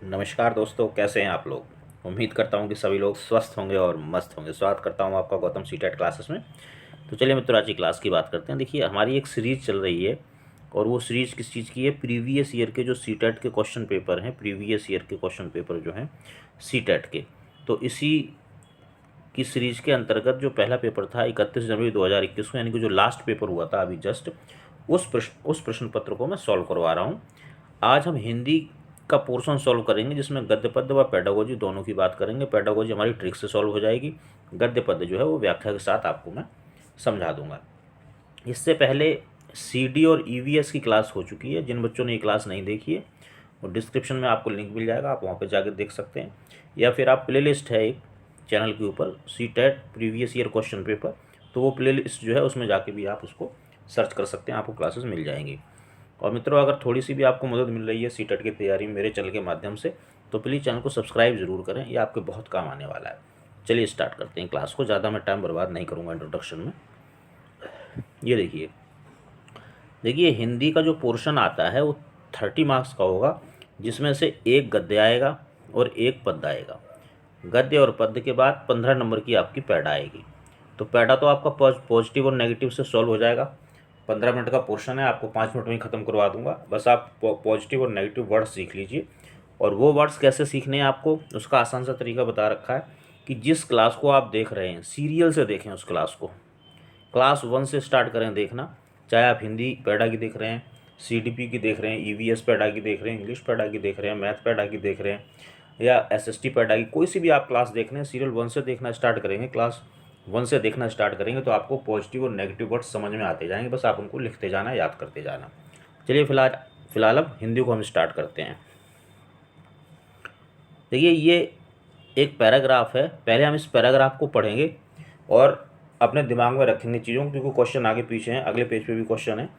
नमस्कार दोस्तों, कैसे हैं आप लोग। उम्मीद करता हूं कि सभी लोग स्वस्थ होंगे और मस्त होंगे। स्वागत करता हूं आपका गौतम सीटेट क्लासेस में। तो चलिए मित्रों, आज की क्लास की बात करते हैं। देखिए, हमारी एक सीरीज़ चल रही है और वो सीरीज़ किस चीज़ की है? प्रीवियस ईयर के जो सीटेट के क्वेश्चन पेपर हैं, प्रीवियस ईयर के क्वेश्चन पेपर जो हैं सीटेट के। तो इसी की सीरीज़ के अंतर्गत जो पहला पेपर था 31 जनवरी 2021 को, यानी कि जो लास्ट पेपर हुआ था अभी जस्ट, उस प्रश्न पत्र को मैं सॉल्व करवा रहा हूँ। आज हम हिंदी का पोर्शन सॉल्व करेंगे, जिसमें गद्य पद्य व पेडागोजी दोनों की बात करेंगे। पेडागोजी हमारी ट्रिक से सॉल्व हो जाएगी, गद्य पद्य जो है वो व्याख्या के साथ आपको मैं समझा दूंगा। इससे पहले सीडी और ईवीएस की क्लास हो चुकी है। जिन बच्चों ने ये क्लास नहीं देखी है, वो डिस्क्रिप्शन में आपको लिंक मिल जाएगा, आप वहाँ पर जाकर देख सकते हैं। या फिर आप प्लेलिस्ट है एक चैनल के ऊपर, CTET previous year question paper, तो वो प्लेलिस्ट जो है उसमें जाके भी आप उसको सर्च कर सकते हैं, आपको क्लासेस मिल जाएंगी। और मित्रों, अगर थोड़ी सी भी आपको मदद मिल रही है सीटेट की तैयारी में मेरे चैनल के माध्यम से, तो प्लीज़ चैनल को सब्सक्राइब ज़रूर करें, ये आपके बहुत काम आने वाला है। चलिए स्टार्ट करते हैं क्लास को। ज़्यादा मैं टाइम बर्बाद नहीं करूँगा इंट्रोडक्शन में। ये देखिए हिंदी का जो पोर्शन आता है वो 30 मार्क्स का होगा, जिसमें से एक गद्य आएगा और एक पद्य आएगा। गद्य और पद्य के बाद 15 नंबर की आपकी पैडा आएगी। तो पैडा तो आपका पॉजिटिव और नेगेटिव से सॉल्व हो जाएगा। 15 मिनट का पोर्शन है, आपको 5 मिनट में ही ख़त्म करवा दूंगा। बस आप पॉजिटिव और नेगेटिव वर्ड्स सीख लीजिए। और वो वर्ड्स कैसे सीखने हैं आपको, उसका आसान सा तरीका बता रखा है कि जिस क्लास को आप देख रहे हैं सीरियल से देखें उस क्लास को। क्लास 1 से स्टार्ट करें देखना, चाहे आप हिंदी पैडा की देख रहे हैं, सीडीपी की देख रहे हैं, ईवीएस पैडा की देख रहे हैं, इंग्लिश पैडा की देख रहे हैं, मैथ पैडा की देख रहे हैं, या एसएसटी पैडा की, कोई सी भी आप क्लास देख रहे हैं, सीरियल 1 से देखना स्टार्ट करेंगे, क्लास 1 से देखना स्टार्ट करेंगे तो आपको पॉजिटिव और नेगेटिव वर्ड्स समझ में आते जाएंगे। बस आप उनको लिखते जाना, याद करते जाना। चलिए फिलहाल अब हिंदी को हम स्टार्ट करते हैं। देखिए, ये एक पैराग्राफ है। पहले हम इस पैराग्राफ को पढ़ेंगे और अपने दिमाग में रखेंगे चीज़ों को, क्योंकि क्वेश्चन आगे पीछे हैं, अगले पेज पे भी क्वेश्चन है।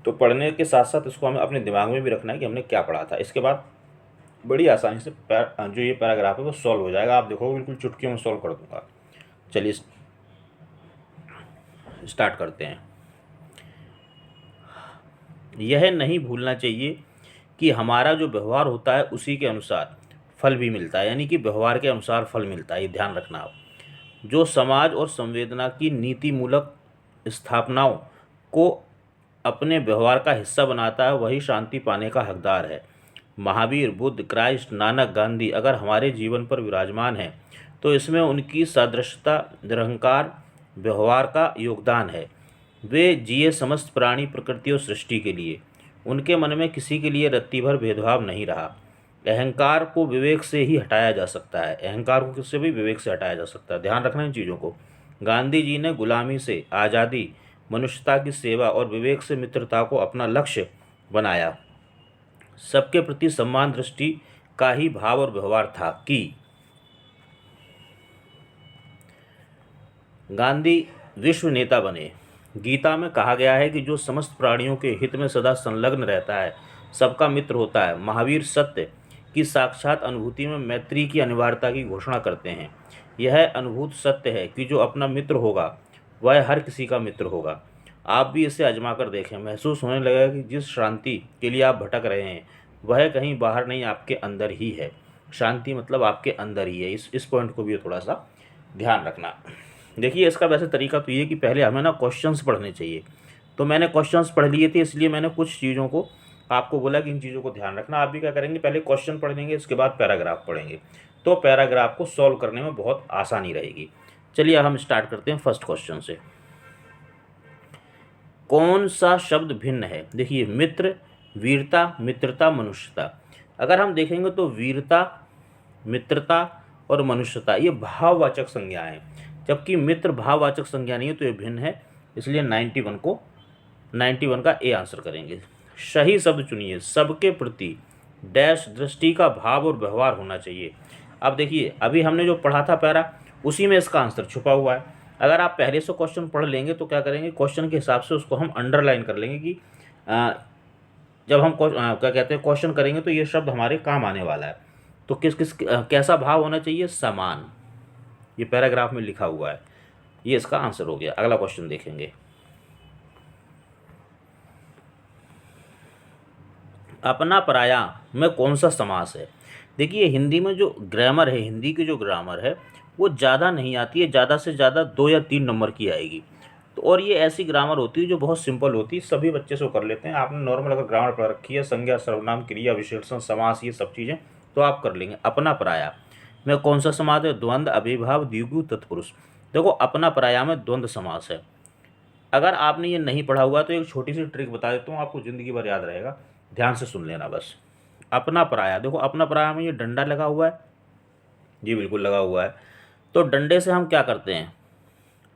तो पढ़ने के साथ साथ इसको हमें अपने दिमाग में भी रखना है कि हमने क्या पढ़ा था। इसके बाद बड़ी आसानी से जो ये पैराग्राफ है वो सॉल्व हो जाएगा। आप देखो, बिल्कुल चुटकियों में सॉल्व कर दूंगा। चलिए स्टार्ट करते हैं। यह नहीं भूलना चाहिए कि हमारा जो व्यवहार होता है उसी के अनुसार फल भी मिलता है, यानी कि व्यवहार के अनुसार फल मिलता है, ये ध्यान रखना आप। जो समाज और संवेदना की नीति मूलक स्थापनाओं को अपने व्यवहार का हिस्सा बनाता है, वही शांति पाने का हकदार है। महावीर, बुद्ध, क्राइस्ट, नानक, गांधी अगर हमारे जीवन पर विराजमान हैं तो इसमें उनकी सदृशता, निरहंकार व्यवहार का योगदान है। वे जिए समस्त प्राणी, प्रकृति और सृष्टि के लिए। उनके मन में किसी के लिए रत्ती भर भेदभाव नहीं रहा। अहंकार को विवेक से ही हटाया जा सकता है, अहंकार को किससे भी? विवेक से हटाया जा सकता है। ध्यान रखना इन चीज़ों को। गांधी जी ने गुलामी से आज़ादी, मनुष्यता की सेवा और विवेक से मित्रता को अपना लक्ष्य बनाया। सबके प्रति सम्मान दृष्टि का ही भाव और व्यवहार था कि गांधी विश्व नेता बने। गीता में कहा गया है कि जो समस्त प्राणियों के हित में सदा संलग्न रहता है, सबका मित्र होता है। महावीर सत्य की साक्षात अनुभूति में मैत्री की अनिवार्यता की घोषणा करते हैं। यह अनुभूत सत्य है कि जो अपना मित्र होगा वह हर किसी का मित्र होगा। आप भी इसे आजमा कर देखें, महसूस होने लगेगा कि जिस शांति के लिए आप भटक रहे हैं वह कहीं बाहर नहीं, आपके अंदर ही है। शांति मतलब आपके अंदर ही है। इस पॉइंट को भी थोड़ा सा ध्यान रखना। देखिए, इसका वैसे तरीका तो ये कि पहले हमें ना क्वेश्चंस पढ़ने चाहिए। तो मैंने क्वेश्चंस पढ़ लिए थे, इसलिए मैंने कुछ चीज़ों को आपको बोला कि इन चीज़ों को ध्यान रखना। आप भी क्या करेंगे, पहले क्वेश्चन पढ़ लेंगे, इसके बाद पैराग्राफ पढ़ेंगे, तो पैराग्राफ को सॉल्व करने में बहुत आसानी रहेगी। चलिए हम स्टार्ट करते हैं फर्स्ट क्वेश्चन से। कौन सा शब्द भिन्न है? देखिए, मित्र, वीरता, मित्रता, मनुष्यता। अगर हम देखेंगे तो वीरता, मित्रता और मनुष्यता ये भाववाचक संज्ञा हैं, जबकि मित्र भाववाचक संज्ञा नहीं है, तो ये भिन्न है। इसलिए 91 का ए आंसर करेंगे। सही शब्द चुनिए। सबके प्रति डैश दृष्टि का भाव और व्यवहार होना चाहिए। अब देखिए, अभी हमने जो पढ़ा था पैरा, उसी में इसका आंसर छुपा हुआ है। अगर आप पहले से क्वेश्चन पढ़ लेंगे तो क्या करेंगे, क्वेश्चन के हिसाब से उसको हम अंडरलाइन कर लेंगे कि जब हम क्या कहते हैं क्वेश्चन करेंगे तो ये शब्द हमारे काम आने वाला है। तो कैसा भाव होना चाहिए? समान। ये पैराग्राफ में लिखा हुआ है, ये इसका आंसर हो गया। अगला क्वेश्चन देखेंगे। अपना पराया में कौन सा समास है। देखिए हिंदी में जो ग्रामर है, हिंदी की जो ग्रामर है वो ज़्यादा नहीं आती है, ज़्यादा से ज़्यादा 2 या 3 नंबर की आएगी। तो और ये ऐसी ग्रामर होती है जो बहुत सिंपल होती है, सभी बच्चे से कर लेते हैं। आपने नॉर्मल अगर ग्रामर पढ़ रखी है, संज्ञा सर्वनाम क्रिया विशेषण समास ये सब चीज़ें, तो आप कर लेंगे। अपना पराया में कौन सा समास है, द्वंद्व अभिभाव द्विगु तत्पुरुष। देखो अपना पराया में द्वंद्व समास है। अगर आपने ये नहीं पढ़ा हुआ तो एक छोटी सी ट्रिक बता देता हूँ, आपको ज़िंदगी भर याद रहेगा, ध्यान से सुन लेना बस। अपना पराया, देखो अपना पराया में ये डंडा लगा हुआ है, जी बिल्कुल लगा हुआ है। तो डंडे से हम क्या करते हैं,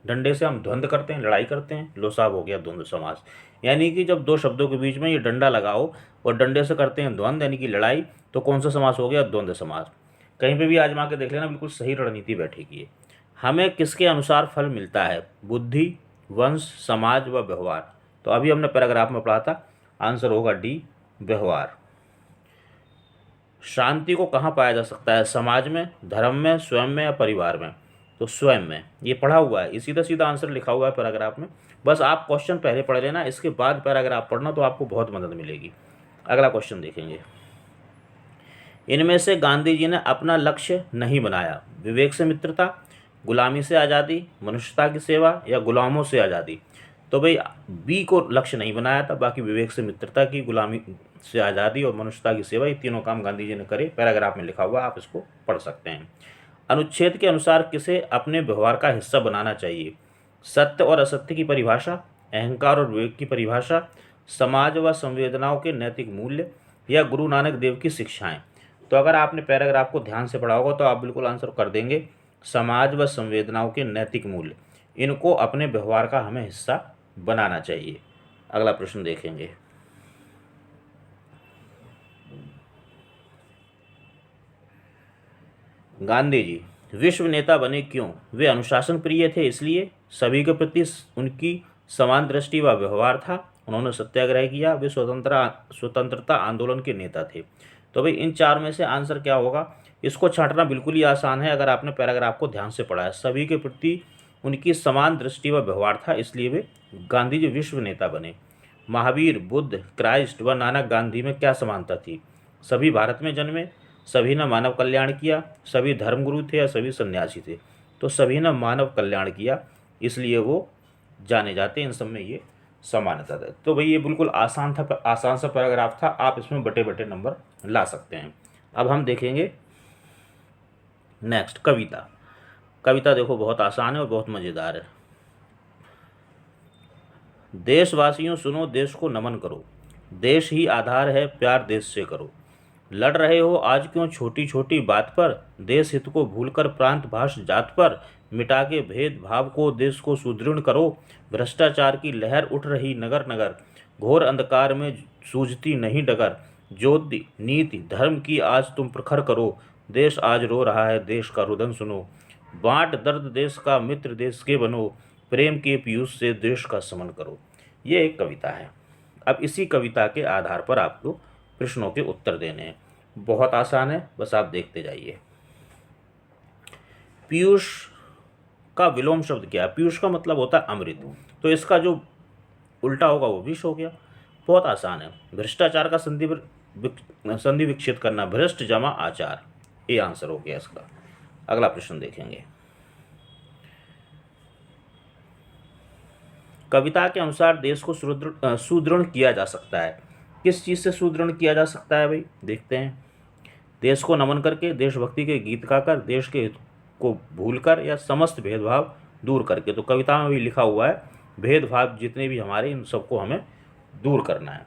डंडे से हम द्वंद्व करते हैं, लड़ाई करते हैं। लो साहब हो गया द्वंद्व समास। यानी कि जब दो शब्दों के बीच में ये डंडा लगाओ और डंडे से करते हैं द्वंद्व यानी कि लड़ाई, तो कौन सा समास हो गया, द्वंद्व समास। कहीं पे भी आजमा के देख लेना, बिल्कुल सही रणनीति बैठेगी ये। हमें किसके अनुसार फल मिलता है, बुद्धि, वंश, समाज व व्यवहार। तो अभी हमने पैराग्राफ में पढ़ा था, आंसर होगा डी, व्यवहार। शांति को कहाँ पाया जा सकता है, समाज में, धर्म में, स्वयं में या परिवार में। तो स्वयं में, ये पढ़ा हुआ है, ये सीधा सीधा आंसर लिखा हुआ है पैराग्राफ में। बस आप क्वेश्चन पहले पढ़ लेना, इसके बाद पैराग्राफ पढ़ना, तो आपको बहुत मदद मिलेगी। अगला क्वेश्चन देखेंगे। इनमें से गांधी जी ने अपना लक्ष्य नहीं बनाया, विवेक से मित्रता, गुलामी से आज़ादी, मनुष्यता की सेवा या गुलामों से आज़ादी। तो भाई बी को लक्ष्य नहीं बनाया था, बाकी विवेक से मित्रता की, गुलामी से आज़ादी और मनुष्यता की सेवा, ये तीनों काम गांधी जी ने करे। पैराग्राफ में लिखा हुआ, आप इसको पढ़ सकते हैं। अनुच्छेद के अनुसार किसे अपने व्यवहार का हिस्सा बनाना चाहिए, सत्य और असत्य की परिभाषा, अहंकार और विवेक की परिभाषा, समाज व संवेदनाओं के नैतिक मूल्य या गुरु नानक देव की शिक्षाएं। तो अगर आपने पैराग्राफ को ध्यान से पढ़ा होगा तो आप बिल्कुल आंसर कर देंगे, समाज व संवेदनाओं के नैतिक मूल्य, इनको अपने व्यवहार का हमें हिस्सा बनाना चाहिए। अगला प्रश्न देखेंगे। गांधी जी विश्व नेता बने क्यों, वे अनुशासन प्रिय थे इसलिए, सभी के प्रति उनकी समान दृष्टि व व्यवहार था, उन्होंने सत्याग्रह किया, वे स्वतंत्रता आंदोलन के नेता थे। तो भाई इन चार में से आंसर क्या होगा, इसको छांटना बिल्कुल ही आसान है अगर आपने पैराग्राफ को ध्यान से पढ़ा है। सभी के प्रति उनकी समान दृष्टि व व्यवहार था इसलिए वे गांधी जी विश्व नेता बने। महावीर, बुद्ध, क्राइस्ट व नानक गांधी में क्या समानता थी, सभी भारत में जन्मे, सभी ने मानव कल्याण किया, सभी धर्मगुरु थे या सभी सन्यासी थे। तो सभी ने मानव कल्याण किया इसलिए वो जाने जाते, इन सब में ये समानता था। तो भाई ये बिल्कुल आसान था, आसान सा पैराग्राफ था, आप इसमें बटे बटे नंबर ला सकते हैं। अब हम देखेंगे नेक्स्ट कविता। कविता देखो बहुत आसान है और बहुत मज़ेदार है। देशवासियों सुनो, देश को नमन करो, देश ही आधार है, प्यार देश से करो। लड़ रहे हो आज क्यों छोटी छोटी बात पर, देश हित को भूलकर प्रांत भाषा जात पर, मिटा के भेदभाव को देश को सुदृढ़ करो। भ्रष्टाचार की लहर उठ रही नगर नगर, घोर अंधकार में सूझती नहीं डगर। ज्योति नीति धर्म की आज तुम प्रखर करो, देश आज रो रहा है, देश का रुदन सुनो। बांट दर्द देश का, मित्र देश के बनो, प्रेम के पीयूष से देश का समन करो। ये एक कविता है। अब इसी कविता के आधार पर आपको प्रश्नों के उत्तर देने हैं। बहुत आसान है, बस आप देखते जाइए। पीयूष का विलोम शब्द क्या है, पीयूष का मतलब होता है अमृत, तो इसका जो उल्टा होगा वो विष हो गया। बहुत आसान है। भ्रष्टाचार का संधि विच्छेद करना, भ्रष्ट जमा आचार, ये आंसर हो गया इसका। अगला प्रश्न देखेंगे। कविता के अनुसार देश को सुदृढ़ किया जा सकता है, किस चीज़ से सुदृढ़ किया जा सकता है भाई, देखते हैं। देश को नमन करके, देशभक्ति के गीत गाकर, देश के हित को भूलकर या समस्त भेदभाव दूर करके। तो कविता में भी लिखा हुआ है भेदभाव जितने भी हमारे, इन सबको हमें दूर करना है।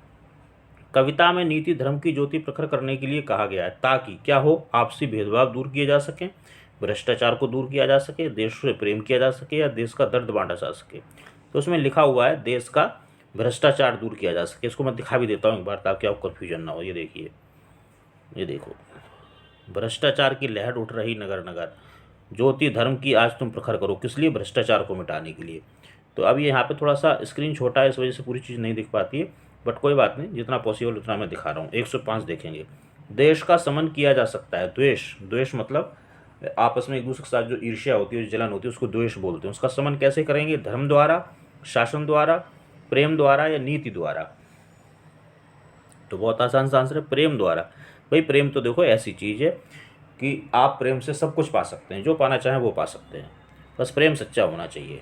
कविता में नीति धर्म की ज्योति प्रखर करने के लिए कहा गया है, ताकि क्या हो, आपसी भेदभाव दूर किए जा सकें, भ्रष्टाचार को दूर किया जा सके, देश से प्रेम किया जा सके या देश का दर्द बांटा जा सके। तो उसमें लिखा हुआ है देश का भ्रष्टाचार दूर किया जा सके। इसको मैं दिखा भी देता हूँ एक बार ताकि आपको कन्फ्यूजन ना हो। ये देखिए, ये देखो, भ्रष्टाचार की लहर उठ रही नगर नगर, ज्योति धर्म की आज तुम प्रखर करो, किस लिए, भ्रष्टाचार को मिटाने के लिए। तो अब यहाँ पे थोड़ा सा स्क्रीन छोटा है, इस वजह से पूरी चीज़ नहीं दिख पाती है, बट कोई बात नहीं, जितना पॉसिबल उतना मैं दिखा रहा हूँ। 105 देखेंगे। देश का समन किया जा सकता है, द्वेष, द्वेष मतलब आपस में एक दूसरे के साथ जो ईर्ष्या होती है, जो जलन होती है, उसको द्वेष बोलते हैं। उसका समन कैसे करेंगे, धर्म द्वारा, शासन द्वारा, प्रेम द्वारा या नीति द्वारा। तो बहुत आसान सा आंसर है प्रेम द्वारा। भाई प्रेम तो देखो ऐसी चीज़ है कि आप प्रेम से सब कुछ पा सकते हैं, जो पाना चाहें वो पा सकते हैं, बस प्रेम सच्चा होना चाहिए।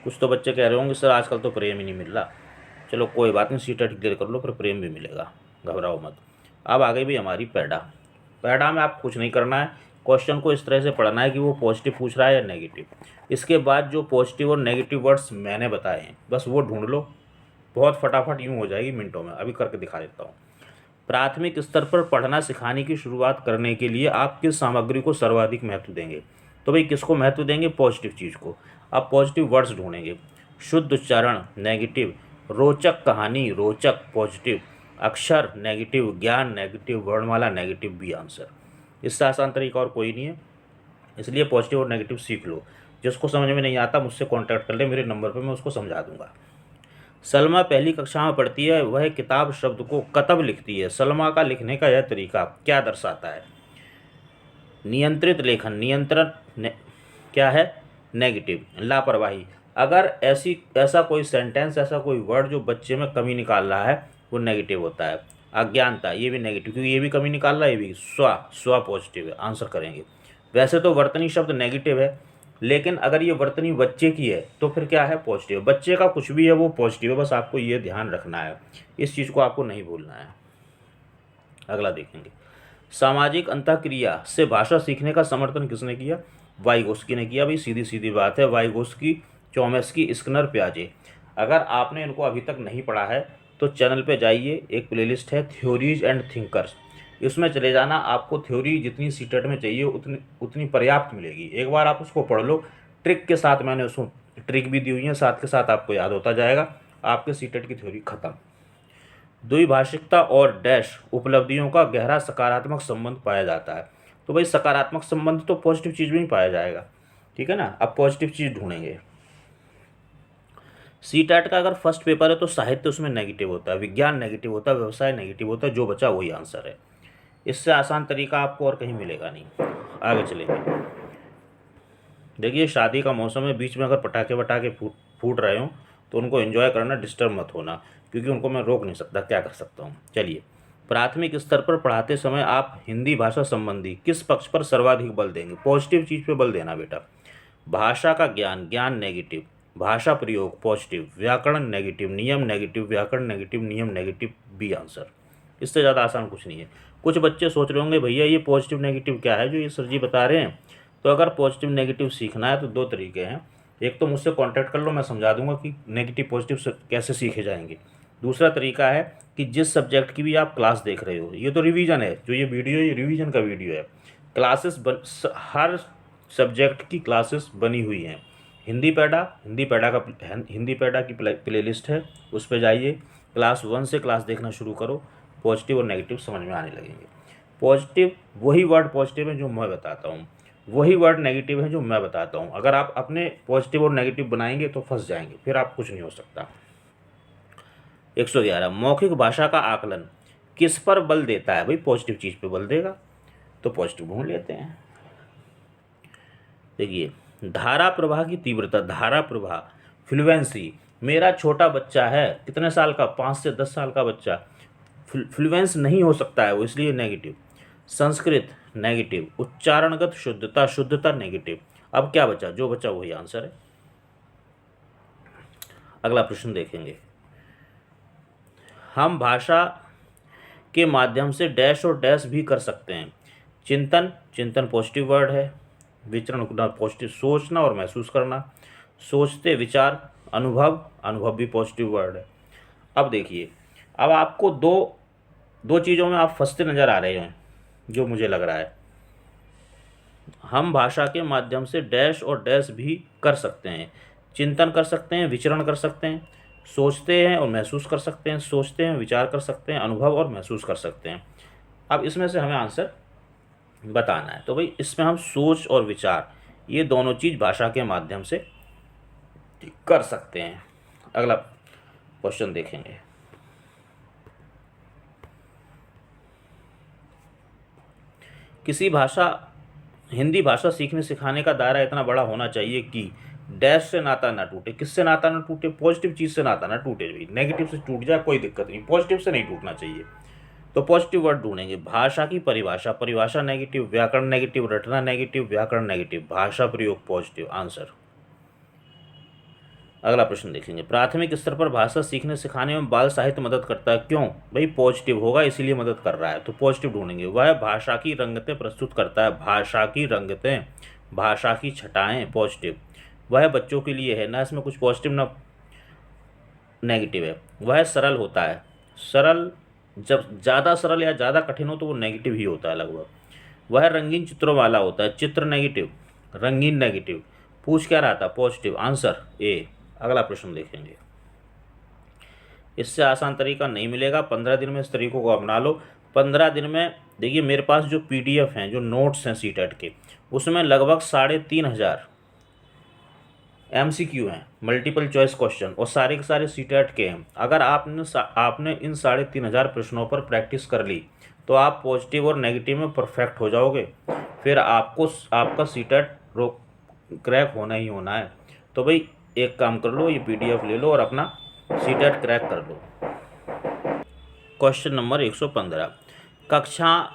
कुछ तो बच्चे कह रहे होंगे सर आजकल तो प्रेम ही नहीं मिल रहा। चलो कोई बात नहीं, सीटेट क्लियर कर लो फिर प्रेम भी मिलेगा, घबराओ मत। अब आ गई भाई हमारी पैडा। पैडा में आप कुछ नहीं करना है, क्वेश्चन को इस तरह से पढ़ना है कि वो पॉजिटिव पूछ रहा है या नेगेटिव। इसके बाद जो पॉजिटिव और नेगेटिव वर्ड्स मैंने बताए हैं बस वो ढूंढ लो, बहुत फटाफट यूँ हो जाएगी मिनटों में। अभी करके दिखा देता हूँ। प्राथमिक स्तर पर पढ़ना सिखाने की शुरुआत करने के लिए आप किस सामग्री को सर्वाधिक महत्व देंगे? तो भाई किसको महत्व देंगे? पॉजिटिव चीज़ को। आप पॉजिटिव वर्ड्स ढूंढेंगे। शुद्ध उच्चारण नेगेटिव, रोचक कहानी रोचक पॉजिटिव, अक्षर नेगेटिव, ज्ञान नेगेटिव, वर्णमाला नेगेटिव, बी आंसर। इससे आसान तरीका और कोई नहीं है, इसलिए पॉजिटिव और नेगेटिव सीख लो। जिसको समझ में नहीं आता मुझसे कॉन्टैक्ट कर ले, मेरे नंबर पर मैं उसको समझा दूंगा। सलमा पहली कक्षा में पढ़ती है, वह किताब शब्द को कतब लिखती है। सलमा का लिखने का यह तरीका क्या दर्शाता है? नियंत्रित लेखन, क्या है? नेगेटिव। लापरवाही, अगर ऐसा कोई सेंटेंस, ऐसा कोई वर्ड जो बच्चे में कमी निकाल रहा है वो नेगेटिव होता है। अज्ञानता, ये भी नेगेटिव, क्योंकि ये भी कमी निकाल रहा है, ये भी। स्व पॉजिटिव है, आंसर करेंगे। वैसे तो वर्तनी शब्द नेगेटिव है, लेकिन अगर ये वर्तनी बच्चे की है तो फिर क्या है? पॉजिटिव। बच्चे का कुछ भी है वो पॉजिटिव है, बस आपको ये ध्यान रखना है, इस चीज़ को आपको नहीं भूलना है। अगला देखेंगे। सामाजिक अंतःक्रिया से भाषा सीखने का समर्थन किसने किया? वाइगोस्की ने किया। भाई सीधी सीधी बात है, वाइगोस्की, चोमेस्की, स्किनर, पियाजे। अगर आपने इनको अभी तक नहीं पढ़ा है तो चैनल पे जाइए, एक प्लेलिस्ट है थ्योरीज एंड थिंकर्स, इसमें चले जाना। आपको थ्योरी जितनी सीटेट में चाहिए उतनी उतनी पर्याप्त मिलेगी। एक बार आप उसको पढ़ लो, ट्रिक के साथ, मैंने उसको ट्रिक भी दी हुई है, साथ के साथ आपको याद होता जाएगा, आपके सीटेट की थ्योरी खत्म। द्विभाषिकता और डैश उपलब्धियों का गहरा सकारात्मक संबंध पाया जाता है। तो भाई सकारात्मक संबंध तो पॉजिटिव चीज़ में ही पाया जाएगा, ठीक है ना। अब पॉजिटिव चीज़ ढूंढेंगे। सीटेट का अगर फर्स्ट पेपर है तो साहित्य उसमें नेगेटिव होता है, विज्ञान नेगेटिव होता है, व्यवसाय नेगेटिव होता है, जो बचा वही आंसर है। इससे आसान तरीका आपको और कहीं मिलेगा नहीं। आगे चलेंगे। देखिए शादी का मौसम है, बीच में अगर पटाखे वटाखे फूट रहे हो तो उनको एंजॉय करना, डिस्टर्ब मत होना, क्योंकि उनको मैं रोक नहीं सकता, क्या कर सकता हूँ। चलिए, प्राथमिक स्तर पर पढ़ाते समय आप हिंदी भाषा संबंधी किस पक्ष पर सर्वाधिक बल देंगे? पॉजिटिव चीज़ पे बल देना बेटा। भाषा का ज्ञान, ज्ञान नेगेटिव, भाषा प्रयोग पॉजिटिव, व्याकरण नेगेटिव, नियम नेगेटिव, व्याकरण नेगेटिव, नियम नेगेटिव, बी आंसर। इससे ज़्यादा आसान कुछ नहीं है। कुछ बच्चे सोच रहे होंगे भैया ये पॉजिटिव नेगेटिव क्या है जो ये सर जी बता रहे हैं? तो अगर पॉजिटिव नेगेटिव सीखना है तो दो तरीके हैं। एक तो मुझसे कांटेक्ट कर लो, मैं समझा दूंगा कि नेगेटिव पॉजिटिव कैसे सीखे जाएंगे। दूसरा तरीका है कि जिस सब्जेक्ट की भी आप क्लास देख रहे हो, ये तो रिवीजन है, जो ये वीडियो ये रिवीजन का वीडियो है। हर सब्जेक्ट की क्लासेस बनी हुई हैं। हिंदी पैडा की प्लेलिस्ट है, उस पर जाइए, क्लास 1 से क्लास देखना शुरू करो, पॉजिटिव और नेगेटिव समझ में आने लगेंगे। पॉजिटिव वही वर्ड पॉजिटिव है जो मैं बताता हूँ, वही वर्ड नेगेटिव है जो मैं बताता हूँ। अगर आप अपने पॉजिटिव और नेगेटिव बनाएंगे तो फंस जाएंगे, फिर आप कुछ नहीं हो सकता। 111 मौखिक भाषा का आकलन किस पर बल देता है? भाई पॉजिटिव चीज़ पे बल देगा, तो पॉजिटिव ढूंढ लेते हैं। देखिए, धारा प्रवाह की तीव्रता, धारा प्रवाह, फ्लुएंसी। मेरा छोटा बच्चा है, कितने साल का? 5 से 10 साल का बच्चा, फ्लुएंस नहीं हो सकता है वो, इसलिए नेगेटिव। संस्कृत नेगेटिव, उच्चारणगत शुद्धता, शुद्धता नेगेटिव। अब क्या बचा? जो बचा वही आंसर है। अगला प्रश्न देखेंगे। हम भाषा के माध्यम से डैश और डैश भी कर सकते हैं। चिंतन, चिंतन पॉजिटिव वर्ड है। विचरण पॉजिटिव, सोचना और महसूस करना। सोचते, विचार, अनुभव, अनुभव भी पॉजिटिव वर्ड है। अब देखिए, अब आपको दो चीज़ों में आप फंसते नज़र आ रहे हैं, जो मुझे लग रहा है। हम भाषा के माध्यम से डैश और डैश भी कर सकते हैं। चिंतन कर सकते हैं, विचरण कर सकते हैं, सोचते हैं और महसूस कर सकते हैं, सोचते हैं, विचार कर सकते हैं, अनुभव और महसूस कर सकते हैं। अब इसमें से हमें आंसर बताना है। तो भाई इसमें हम सोच और विचार, ये दोनों चीज़ भाषा के माध्यम से कर सकते हैं। अगला क्वेश्चन देखेंगे। हिंदी भाषा सीखने सिखाने का दायरा इतना बड़ा होना चाहिए कि डैश से नाता ना टूटे, किससे नाता ना टूटे, पॉजिटिव चीज़ से नाता ना टूटे भाई, नेगेटिव से टूट जाए कोई दिक्कत नहीं, पॉजिटिव से नहीं टूटना चाहिए। तो पॉजिटिव वर्ड ढूंढेंगे। भाषा की परिभाषा, परिभाषा नेगेटिव, व्याकरण नेगेटिव, रटना नेगेटिव, व्याकरण नेगेटिव, भाषा प्रयोग पॉजिटिव, आंसर। अगला प्रश्न देखेंगे। प्राथमिक स्तर पर भाषा सीखने सिखाने में बाल साहित्य मदद करता है, क्यों भाई, पॉजिटिव होगा इसीलिए मदद कर रहा है, तो पॉजिटिव ढूंढेंगे। वह भाषा की रंगतें प्रस्तुत करता है, भाषा की रंगतें, भाषा की छटाएं, पॉजिटिव। वह बच्चों के लिए है, ना इसमें कुछ पॉजिटिव ना नेगेटिव है। वह सरल होता है, सरल जब ज़्यादा सरल या ज़्यादा कठिन हो तो वो नेगेटिव ही होता है लगभग। वह रंगीन चित्रों वाला होता है, चित्र नेगेटिव, रंगीन नेगेटिव। पूछ क्या रहा था, पॉजिटिव, आंसर ए। अगला प्रश्न देखेंगे। इससे आसान तरीका नहीं मिलेगा, 15 दिन में इस तरीकों को अपना लो। 15 दिन में देखिए मेरे पास जो PDF हैं, जो नोट्स हैं सीटेट के, उसमें लगभग 3500 MCQ हैं, मल्टीपल चॉइस क्वेश्चन, और सारे के सारे सीटेट के हैं। अगर आपने इन 3500 प्रश्नों पर प्रैक्टिस कर ली तो आप पॉजिटिव और नेगेटिव में परफेक्ट हो जाओगे, फिर आपका सीटेट क्रैक होना ही होना है। तो भाई एक काम कर लो, ये PDF ले लो और अपना सीटेट क्रैक कर लो। Question number 115। कक्षा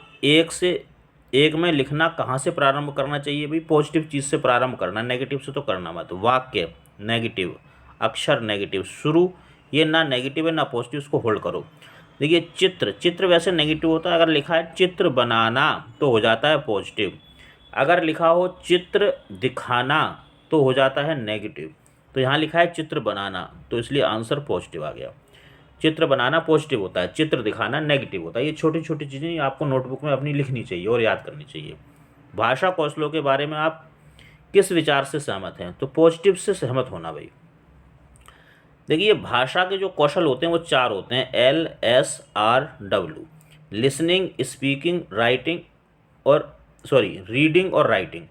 1 में लिखना कहाँ से प्रारंभ करना चाहिए भाई, पॉजिटिव चीज़ से प्रारंभ करना, नेगेटिव से तो करना मत। वाक्य नेगेटिव, अक्षर नेगेटिव, शुरू ये ना नेगेटिव है ना पॉजिटिव, उसको होल्ड करो। देखिए चित्र वैसे नेगेटिव होता है, अगर लिखा है चित्र बनाना तो हो जाता है पॉजिटिव, अगर लिखा हो चित्र दिखाना तो हो जाता है नेगेटिव। तो यहाँ लिखा है चित्र बनाना, तो इसलिए आंसर पॉजिटिव आ गया। चित्र बनाना पॉजिटिव होता है, चित्र दिखाना नेगेटिव होता है। ये छोटी छोटी चीज़ें आपको नोटबुक में अपनी लिखनी चाहिए और याद करनी चाहिए। भाषा कौशलों के बारे में आप किस विचार से सहमत हैं, तो पॉजिटिव से सहमत होना भाई। देखिए भाषा के जो कौशल होते हैं वो 4 होते हैं, LSRW, लिसनिंग, स्पीकिंग, रीडिंग और राइटिंग।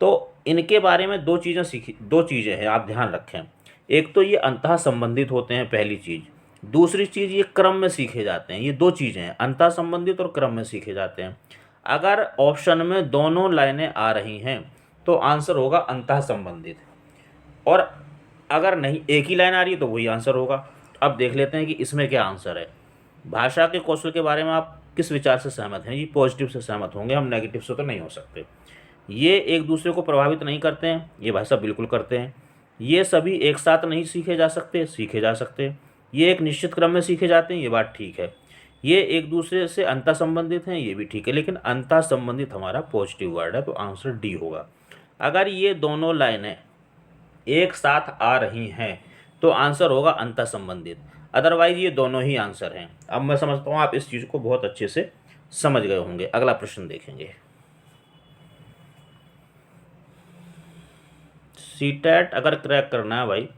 तो इनके बारे में दो चीज़ें हैं, आप ध्यान रखें। एक तो ये अंतः संबंधित होते हैं, पहली चीज़। दूसरी चीज़ ये क्रम में सीखे जाते हैं। ये 2 चीज़ें हैं, अंतः संबंधित और क्रम में सीखे जाते हैं। अगर ऑप्शन में दोनों लाइनें आ रही हैं तो आंसर होगा अंतः संबंधित, और अगर नहीं एक ही लाइन आ रही है तो वही आंसर होगा। अब देख लेते हैं कि इसमें क्या आंसर है। भाषा के कौशल के बारे में आप किस विचार से सहमत हैं, ये पॉजिटिव से सहमत होंगे, हम नेगेटिव से तो नहीं हो सकते। ये एक दूसरे को प्रभावित नहीं करते हैं, ये भाई साहब बिल्कुल करते हैं। ये सभी एक साथ नहीं सीखे जा सकते, सीखे जा सकते हैं। ये एक निश्चित क्रम में सीखे जाते हैं, ये बात ठीक है। ये एक दूसरे से अंतः संबंधित हैं, ये भी ठीक है, लेकिन अंतः संबंधित हमारा पॉजिटिव वर्ड है, तो आंसर डी होगा। अगर ये दोनों लाइनें एक साथ आ रही हैं तो आंसर होगा अंतः संबंधित, अदरवाइज ये दोनों ही आंसर हैं। अब मैं समझता हूँ आप इस चीज़ को बहुत अच्छे से समझ गए होंगे। अगला प्रश्न देखेंगे। सीटेट अगर क्रैक करना है भाई,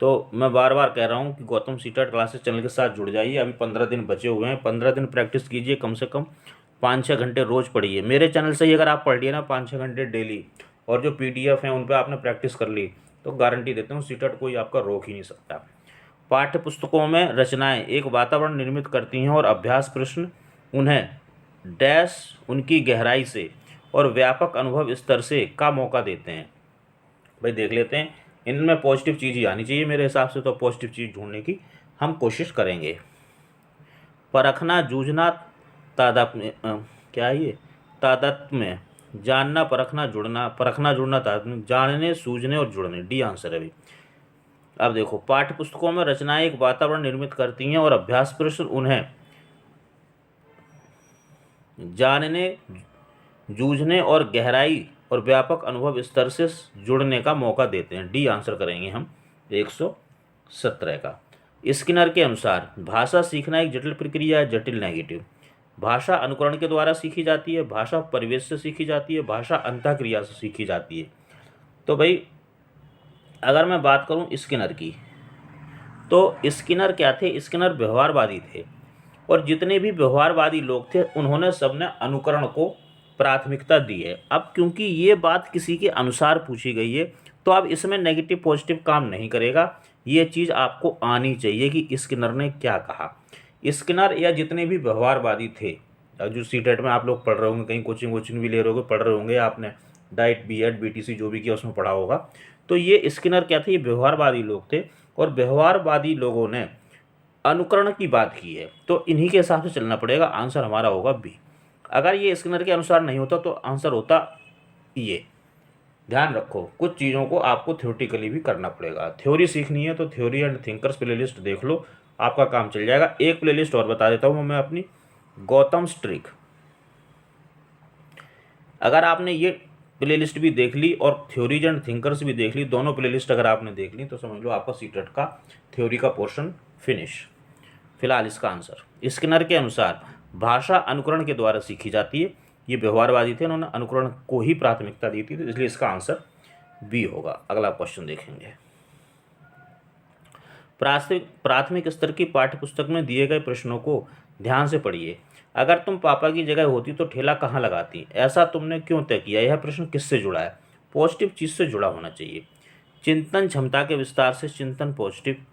तो मैं बार बार कह रहा हूँ कि गौतम सीटेट क्लासेस चैनल के साथ जुड़ जाइए। अभी 15 दिन बचे हुए हैं, 15 दिन प्रैक्टिस कीजिए, कम से कम 5-6 घंटे रोज़ पढ़िए। मेरे चैनल से ही अगर आप पढ़ लिए ना 5-6 घंटे डेली, और जो PDF हैं उन पर आपने प्रैक्टिस कर ली, तो गारंटी देता हूँ सीटेट कोई आपका रोक ही नहीं सकता। पाठ्य पुस्तकों में रचनाएँ एक वातावरण निर्मित करती हैं और अभ्यास प्रश्न उन्हें डैश उनकी गहराई से और व्यापक अनुभव स्तर से का मौका देते हैं। भाई देख लेते हैं, इनमें पॉजिटिव चीज़ ही आनी चाहिए मेरे हिसाब से, तो पॉजिटिव चीज़ ढूंढने की हम कोशिश करेंगे। परखना, जूझना, तादात्म्य, क्या है ये, तादात्म्य, जानना, परखना, जुड़ना, तादात्म्य, जानने, सूझने और जुड़ने, डी आंसर है भाई। अब देखो, पाठ्य पुस्तकों में रचनाएं एक वातावरण निर्मित करती हैं और अभ्यास प्रश्न उन्हें जानने, जूझने और गहराई और व्यापक अनुभव स्तर से जुड़ने का मौका देते हैं। डी आंसर करेंगे हम 117 का। स्किनर के अनुसार भाषा सीखना एक जटिल प्रक्रिया है, जटिल नेगेटिव। भाषा अनुकरण के द्वारा सीखी जाती है, भाषा परिवेश से सीखी जाती है, भाषा अंतःक्रिया से सीखी जाती है। तो भाई अगर मैं बात करूं स्किनर की, तो स्किनर क्या थे, स्किनर व्यवहारवादी थे, और जितने भी व्यवहारवादी लोग थे उन्होंने सबने अनुकरण को प्राथमिकता दी है। अब क्योंकि ये बात किसी के अनुसार पूछी गई है, तो अब इसमें नेगेटिव पॉजिटिव काम नहीं करेगा। ये चीज़ आपको आनी चाहिए कि स्किनर ने क्या कहा। स्किनर या जितने भी व्यवहारवादी थे, जो सीटेट में आप लोग पढ़ रहे होंगे, कहीं कोचिंग भी ले रहे होंगे, पढ़ रहे होंगे आपने, डाइट, BEd, BTC जो भी किया उसमें पढ़ा होगा, तो ये स्किनर क्या थे, ये व्यवहारवादी लोग थे और व्यवहारवादी लोगों ने अनुकरण की बात की है, तो इन्हीं के हिसाब से चलना पड़ेगा। आंसर हमारा होगा बी। अगर ये स्किनर के अनुसार नहीं होता तो आंसर होता ये। ध्यान रखो, कुछ चीज़ों को आपको थ्योरेटिकली भी करना पड़ेगा। थ्योरी सीखनी है तो थ्योरी एंड थिंकर्स प्लेलिस्ट देख लो, आपका काम चल जाएगा। एक प्लेलिस्ट और बता देता हूँ मैं अपनी, गौतम स्ट्रिक। अगर आपने ये प्लेलिस्ट भी देख ली और थ्योरीज एंड थिंकर्स भी देख ली, दोनों प्लेलिस्ट अगर आपने देख ली तो समझ लो आपका सीटेट का थ्योरी का पोर्शन फिनिश। फिलहाल इसका आंसर स्किनर के अनुसार भाषा अनुकरण के द्वारा सीखी जाती है। ये व्यवहारवादी थे, उन्होंने अनुकरण को ही प्राथमिकता दी थी, तो इसलिए इसका आंसर बी होगा। अगला क्वेश्चन देखेंगे। प्राथमिक स्तर की पाठ्यपुस्तक में दिए गए प्रश्नों को ध्यान से पढ़िए। अगर तुम पापा की जगह होती तो ठेला कहाँ लगाती, ऐसा तुमने क्यों तय किया। यह प्रश्न किससे जुड़ा है, पॉजिटिव चीज़ से जुड़ा होना चाहिए। चिंतन क्षमता के विस्तार से, चिंतन पॉजिटिव।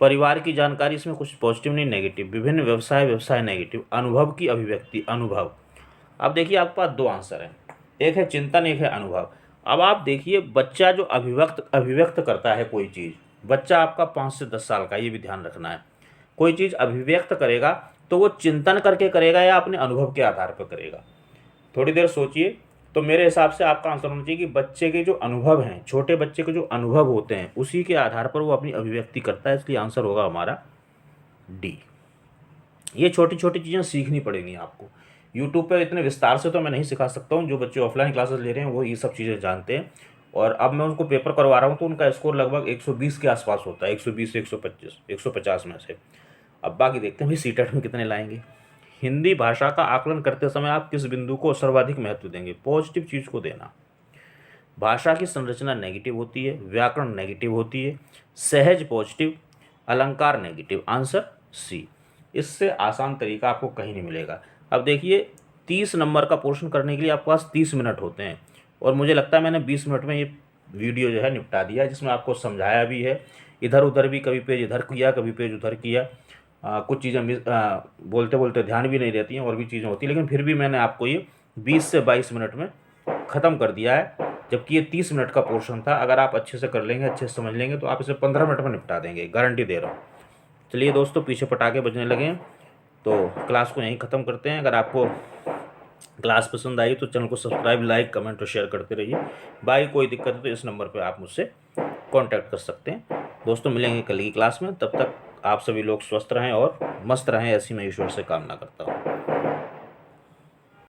परिवार की जानकारी, इसमें कुछ पॉजिटिव नहीं नेगेटिव। विभिन्न व्यवसाय नेगेटिव। अनुभव की अभिव्यक्ति, अनुभव। अब देखिए आपके पास दो आंसर हैं, एक है चिंतन, एक है अनुभव। अब आप देखिए बच्चा जो अभिव्यक्त करता है कोई चीज़, बच्चा आपका 5 से 10 साल का, ये भी ध्यान रखना है। कोई चीज़ अभिव्यक्त करेगा तो वो चिंतन करके करेगा या अपने अनुभव के आधार पर करेगा। थोड़ी देर सोचिए। तो मेरे हिसाब से आपका आंसर होना चाहिए कि बच्चे के जो अनुभव हैं, छोटे बच्चे के जो अनुभव होते हैं, उसी के आधार पर वो अपनी अभिव्यक्ति करता है, इसलिए आंसर होगा हमारा डी। ये छोटी छोटी चीज़ें सीखनी पड़ेंगी आपको। यूट्यूब पर इतने विस्तार से तो मैं नहीं सिखा सकता हूँ, जो बच्चे ऑफलाइन क्लासेस ले रहे हैं वो ये सब चीज़ें जानते हैं। और अब मैं उनको पेपर करवा रहा हूँ तो उनका स्कोर लगभग 120 के आसपास होता है, 120 से 125, 150 में से। अब बाकी देखते हैं भाई सीटेट में कितने लाएंगे। हिंदी भाषा का आकलन करते समय आप किस बिंदु को सर्वाधिक महत्व देंगे, पॉजिटिव चीज़ को देना। भाषा की संरचना नेगेटिव होती है, व्याकरण नेगेटिव होती है, सहज पॉजिटिव, अलंकार नेगेटिव। Answer C. इससे आसान तरीका आपको कहीं नहीं मिलेगा। अब देखिए 30 नंबर का पोर्शन करने के लिए आपके पास 30 मिनट होते हैं और मुझे लगता है मैंने 20 मिनट में ये वीडियो जो है निपटा दिया, जिसमें आपको समझाया भी है, इधर उधर भी, कभी पेज इधर किया कभी पेज उधर किया। कुछ चीज़ें बोलते बोलते ध्यान भी नहीं रहती हैं और भी चीज़ें होती हैं, लेकिन फिर भी मैंने आपको ये 20 से 22 मिनट में ख़त्म कर दिया है, जबकि ये 30 मिनट का पोर्शन था। अगर आप अच्छे से कर लेंगे, अच्छे से समझ लेंगे तो आप इसे 15 मिनट में निपटा देंगे, गारंटी दे रहा हूँ। चलिए दोस्तों, पीछे पटाखे बजने लगे हैं तो क्लास को यहीं ख़त्म करते हैं। अगर आपको क्लास पसंद आई तो चैनल को सब्सक्राइब, लाइक, कमेंट और शेयर करते रहिए। बाकी कोई दिक्कत है तो इस नंबर पर आप मुझसे कांटेक्ट कर सकते हैं। दोस्तों मिलेंगे कल की क्लास में, तब तक आप सभी लोग स्वस्थ रहें और मस्त रहें, ऐसी मैं ईश्वर से कामना करता हूँ।